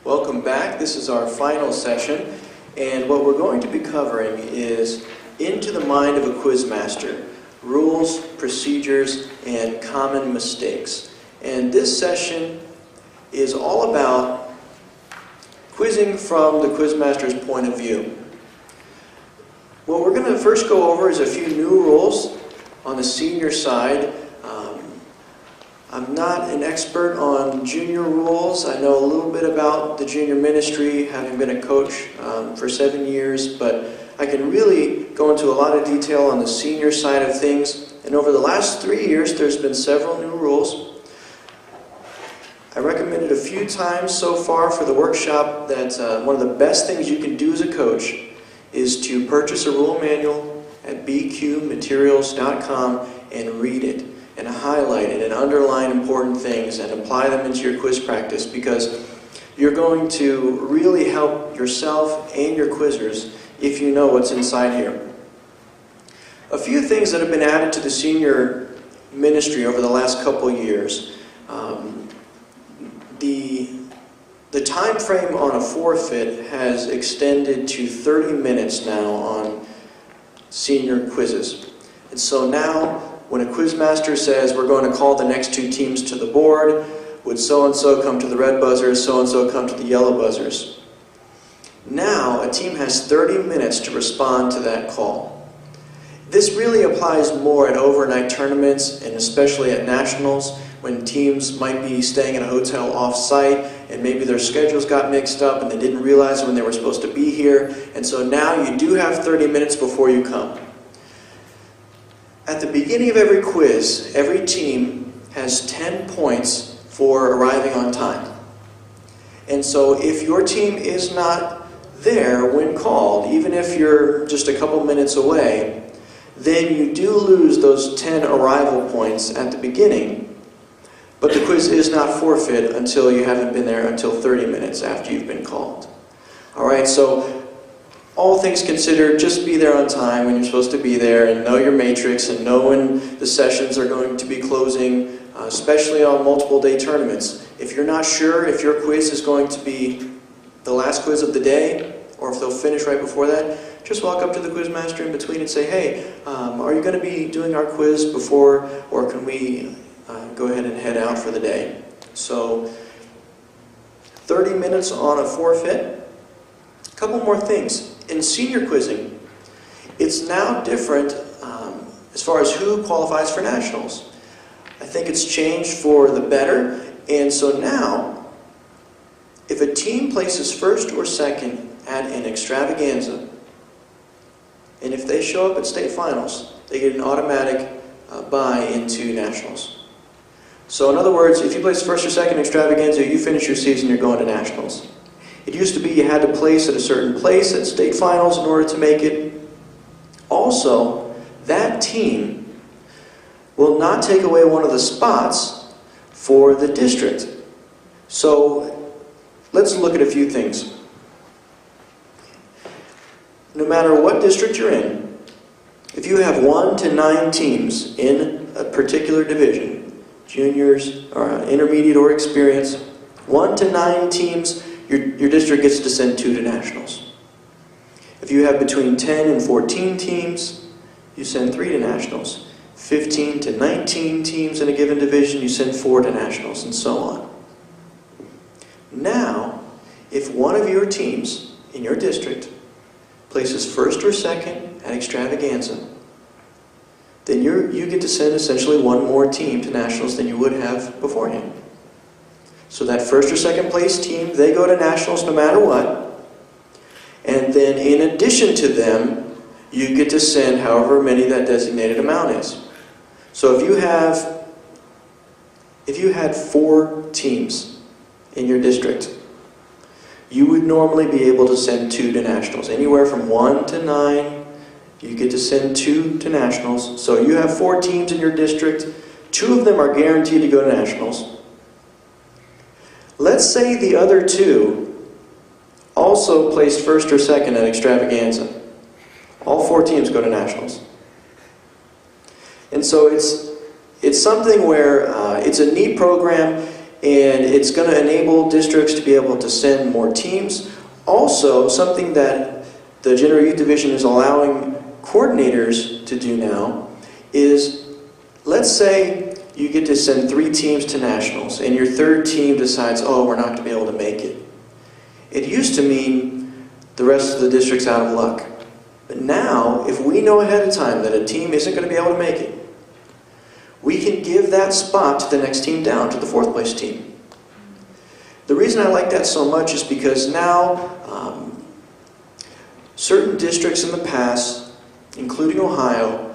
Welcome back. This is our final session, and what we're going to be covering is Into the Mind of a Quizmaster, Rules, Procedures, and Common Mistakes. And this session is all about quizzing from the quizmaster's point of view. What we're going to first go over is a few new rules on the senior side. I'm not an expert on junior rules. I know a little bit about the junior ministry, having been a coach for 7 years, but I can really go into a lot of detail on the senior side of things. And over the last 3 years, there's been several new rules. I recommended a few times so far for the workshop that one of the best things you can do as a coach is to purchase a rule manual at bqmaterials.com and read it, and highlight it, and underline important things, and apply them into your quiz practice, because you're going to really help yourself and your quizzers if you know what's inside here. A few things that have been added to the senior ministry over the last couple years. The time frame on a forfeit has extended to 30 minutes now on senior quizzes. And so now, when a quizmaster says, we're going to call the next two teams to the board, would so-and-so come to the red buzzers, so-and-so come to the yellow buzzers. Now, a team has 30 minutes to respond to that call. This really applies more at overnight tournaments, and especially at nationals, when teams might be staying in a hotel off-site, and maybe their schedules got mixed up and they didn't realize when they were supposed to be here, and so now you do have 30 minutes before you come. At the beginning of every quiz, every team has 10 points for arriving on time. And so if your team is not there when called, even if you're just a couple minutes away, then you do lose those 10 arrival points at the beginning. But the quiz is not forfeit until you haven't been there until 30 minutes after you've been called. All right, so all things considered, just be there on time when you're supposed to be there, and know your matrix, and know when the sessions are going to be closing, especially on multiple day tournaments. If you're not sure if your quiz is going to be the last quiz of the day, or if they'll finish right before that, just walk up to the quizmaster in between and say, hey, are you going to be doing our quiz before, or can we go ahead and head out for the day? So 30 minutes on a forfeit. A couple more things. In senior quizzing, it's now different as far as who qualifies for nationals. I think it's changed for the better, and so now, if a team places first or second at an extravaganza, and if they show up at state finals, they get an automatic bye into nationals. So in other words, if you place first or second extravaganza, you finish your season, you're going to nationals. It used to be you had to place at a certain place at state finals in order to make it. Also, that team will not take away one of the spots for the district. So let's look at a few things. No matter what district you're in, if you have 1 to 9 teams in a particular division, juniors, or intermediate or experience, 1 to 9 teams, your district gets to send 2 to nationals. If you have between 10 and 14 teams, you send 3 to nationals. 15 to 19 teams in a given division, you send 4 to nationals, and so on. Now, if one of your teams in your district places first or second at extravaganza, then you get to send essentially 1 more team to nationals than you would have beforehand. So that first or second place team, they go to nationals no matter what. And then in addition to them, you get to send however many that designated amount is. So if you had 4 teams in your district, you would normally be able to send 2 to nationals. Anywhere from 1 to 9, you get to send 2 to nationals. So you have 4 teams in your district. 2 of them are guaranteed to go to nationals. Let's say the other 2 also placed first or second at extravaganza. All 4 teams go to nationals. And so it's something where it's a neat program. and it's going to enable districts to be able to send more teams. Also, something that the General Youth Division is allowing coordinators to do now is, let's say you get to send 3 teams to nationals, and your 3rd team decides, oh, we're not going to be able to make it. It used to mean the rest of the district's out of luck. But now, if we know ahead of time that a team isn't going to be able to make it, we can give that spot to the next team down, to the 4th place team. The reason I like that so much is because now certain districts in the past, including Ohio,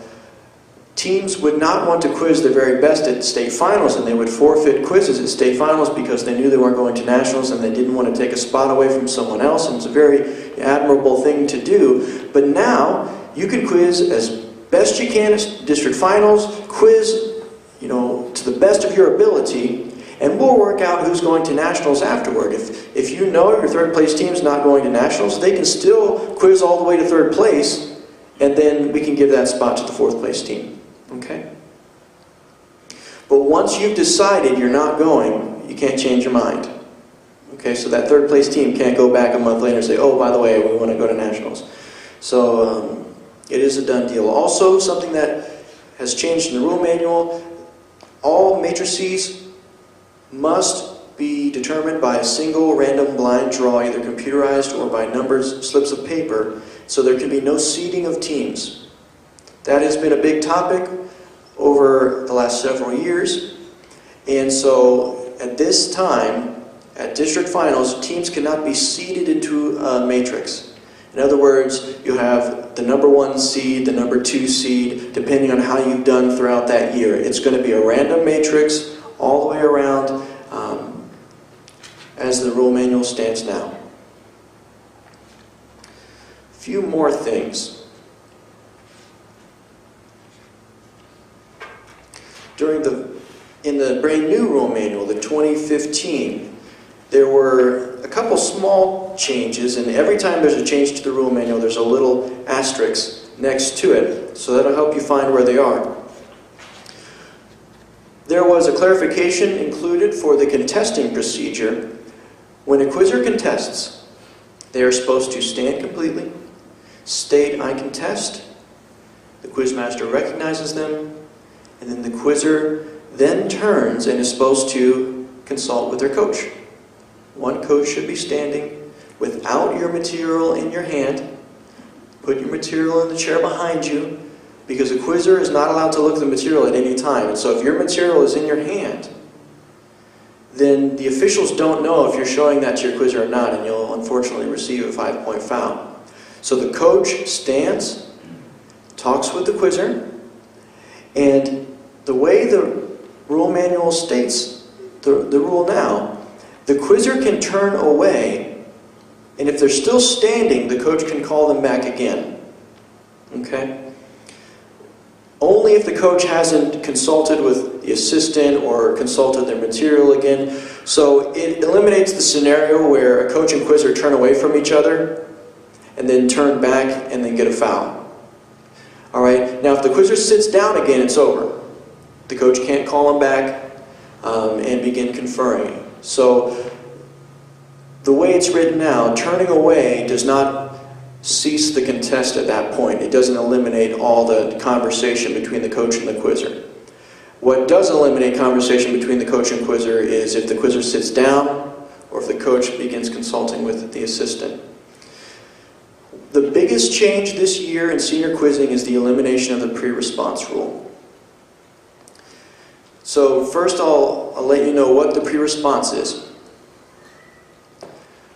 teams would not want to quiz their very best at state finals, and they would forfeit quizzes at state finals because they knew they weren't going to nationals and they didn't want to take a spot away from someone else, and it's a very admirable thing to do. But now you can quiz as best you can at district finals, quiz to the best of your ability, and we'll work out who's going to nationals afterward. If you know your 3rd place team's not going to nationals, they can still quiz all the way to 3rd place, and then we can give that spot to the 4th place team. Okay? But once you've decided you're not going, you can't change your mind. Okay, so that 3rd place team can't go back a month later and say, oh, by the way, we want to go to nationals. So it is a done deal. Also, something that has changed in the rule manual, all matrices must be determined by a single random blind draw, either computerized or by numbers, slips of paper, so there can be no seeding of teams. That has been a big topic over the last several years, and so at this time, at district finals, teams cannot be seeded into a matrix. In other words, you have the number 1 seed, the number 2 seed, depending on how you've done throughout that year. It's going to be a random matrix all the way around as the rule manual stands now. A few more things. In the brand new rule manual, the 2015, there were a couple small changes, and every time there's a change to the rule manual, there's a little asterisk next to it, so that'll help you find where they are. There was a clarification included for the contesting procedure. When a quizzer contests, they are supposed to stand completely, state, I contest, the quizmaster recognizes them, and then the quizzer then turns and is supposed to consult with their coach. One coach should be standing without your material in your hand. Put your material in the chair behind you, because a quizzer is not allowed to look at the material at any time. And so if your material is in your hand, then the officials don't know if you're showing that to your quizzer or not, and you'll unfortunately receive a 5-point foul. So the coach stands, talks with the quizzer, and the way the rule manual states the rule now, the quizzer can turn away, and if they're still standing, the coach can call them back again. Okay? Only if the coach hasn't consulted with the assistant or consulted their material again. So it eliminates the scenario where a coach and quizzer turn away from each other and then turn back and then get a foul. Alright, now if the quizzer sits down again, it's over. The coach can't call him back and begin conferring. So the way it's written now, turning away does not cease the contest at that point. It doesn't eliminate all the conversation between the coach and the quizzer. What does eliminate conversation between the coach and quizzer is if the quizzer sits down or if the coach begins consulting with the assistant. The biggest change this year in senior quizzing is the elimination of the pre-response rule. So first I'll let you know what the pre-response is.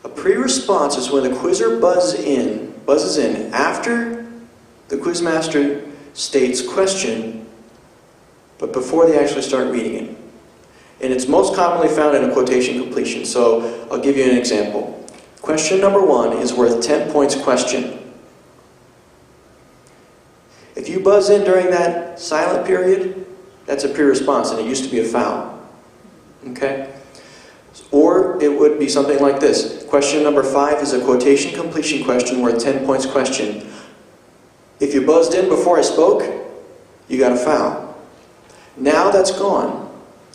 A pre-response is when the quizzer buzzes in after the quizmaster states question, but before they actually start reading it. And it's most commonly found in a quotation completion. So I'll give you an example. Question number 1 is worth 10 points question. If you buzz in during that silent period, that's a pre-response, and it used to be a foul. Okay? Or it would be something like this. Question number 5 is a quotation completion question worth 10 points question. If you buzzed in before I spoke, you got a foul. Now that's gone.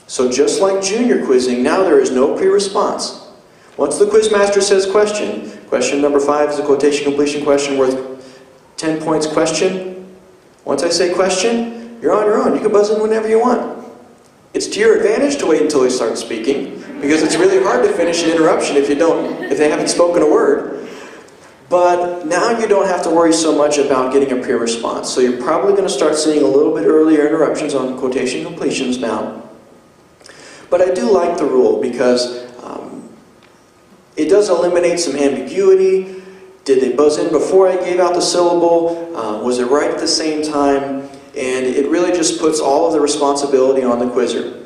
So just like junior quizzing, now there is no pre-response. Once the quizmaster says question number 5 is a quotation completion question worth 10 points question. Once I say question, you're on your own. You can buzz in whenever you want. It's to your advantage to wait until they start speaking, because it's really hard to finish an interruption if they haven't spoken a word. But now you don't have to worry so much about getting a pre-response. So you're probably going to start seeing a little bit earlier interruptions on quotation completions now. But I do like the rule because it does eliminate some ambiguity. Did they buzz in before I gave out the syllable? Was it right at the same time? And it really just puts all of the responsibility on the quizzer.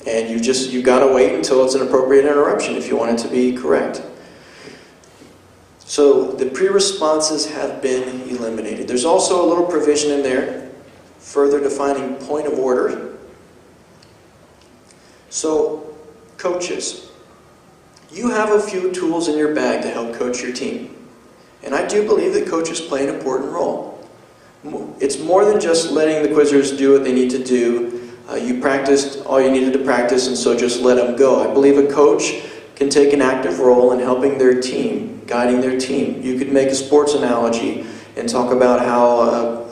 And you've got to wait until it's an appropriate interruption if you want it to be correct. So the pre-responses have been eliminated. There's also a little provision in there, further defining point of order. So, coaches, you have a few tools in your bag to help coach your team. And I do believe that coaches play an important role. It's more than just letting the quizzers do what they need to do. You practiced all you needed to practice, and so just let them go. I believe a coach can take an active role in helping their team, guiding their team. You could make a sports analogy and talk about how